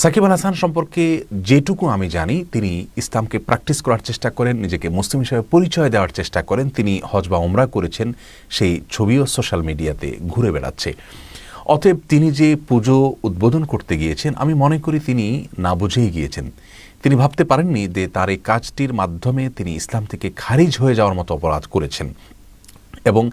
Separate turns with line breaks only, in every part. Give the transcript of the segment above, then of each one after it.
সাকিব আল হাসান সম্পর্কে যেটুকু আমি জানি, তিনি ইসলামকে প্র্যাকটিস করার চেষ্টা করেন, নিজেকে মুসলিম হিসেবে পরিচয় দেওয়ার চেষ্টা করেন। তিনি হজ বা ওমরা করেছেন, সেই ছবিও সোশ্যাল মিডিয়াতে ঘুরে বেড়াচ্ছে। অতএব তিনি যে পুজো উদ্বোধন করতে গিয়েছেন, আমি মনে করি তিনি না বুঝেই গিয়েছেন। তিনি ভাবতে পারেননি যে তার এই কাজটির মাধ্যমে তিনি ইসলাম থেকে খারিজ হয়ে যাওয়ার মতো অপরাধ করেছেন এবং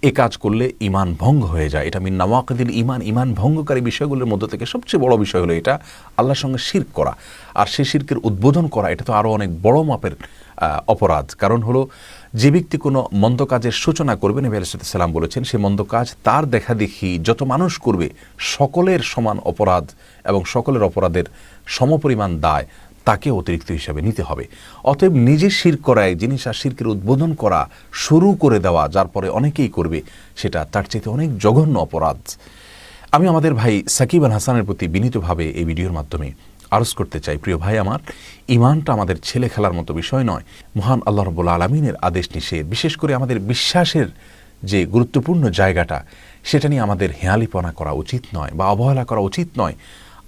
এ কাজ করলে ঈমান ভঙ্গ হয়ে যায়। এটা মিন নাওয়াকিদিল ঈমান, ঈমান ভঙ্গকারী বিষয়গুলোর মধ্য থেকে সবচেয়ে বড় বিষয় হলো এটা আল্লাহর সঙ্গে শিরক করা। আর সেই শিরকের উদ্বোধন করা এটা তো আরও অনেক বড় মাপের অপরাধ। কারণ হলো, যে ব্যক্তি কোনো মন্দ কাজের সূচনা করবে, নবী আলাইহিস সালাম বলেছেন, সেই মন্দ কাজ তার দেখা দেখি যত মানুষ করবে সকলের সমান অপরাধ এবং সকলের অপরাধের সমপরিমাণ দায় তাকে অতিরিক্ত হিসাবে নিতে হবে। অতএব নিজে শিরক করা এক জিনিস, আর শিরকের উদ্বোধন করা শুরু করে দেওয়া যার পরে অনেকেই করবে, সেটা তার চাইতে অনেক জঘন্য অপরাধ। আমি আমাদের ভাই সাকিব আল হাসানের প্রতি বিনীতভাবে এই ভিডিওর মাধ্যমে আরজ করতে চাই, প্রিয় ভাই আমার, ঈমানটা আমাদের ছেলে খেলার মতো বিষয় নয়। মহান আল্লাহ রাব্বুল আলামিনের আদেশ নিষেধ, বিশেষ করে আমাদের বিশ্বাসের যে গুরুত্বপূর্ণ জায়গাটা, সেটা নিয়ে আমাদের হেঁয়ালিপনা করা উচিত নয় বা অবহেলা করা উচিত নয়।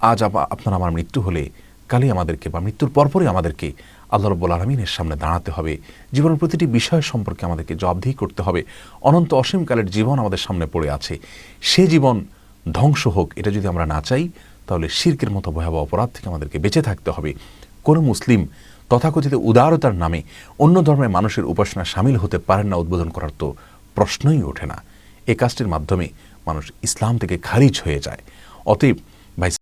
আজ আপনার আমার মৃত্যু হলে কালই আমাদেরকে বা মৃত্যুর পরপরই আমাদেরকে আল্লাহ রাব্বুল আলামিনের সামনে দাঁড়াতে হবে। জীবনের প্রতিটি বিষয় সম্পর্কে আমাদেরকে জবাবদিহি করতে হবে। অনন্ত অসীমকালের জীবন আমাদের সামনে পড়ে আছে। সে জীবন ধ্বংস হোক, এটা যদি আমরা না চাই, তাহলে শিরকের মতো ভয়াবহ অপরাধ থেকে আমাদেরকে বেঁচে থাকতে হবে। কোনো মুসলিম তথাকথিত উদারতার নামে অন্য ধর্মের মানুষের উপাসনা সামিল হতে পারেন না, উদ্বোধন করার তো প্রশ্নই ওঠে না। এই কাজটির মাধ্যমে মানুষ ইসলাম থেকে খারিজ হয়ে যায়। অতএব ভাই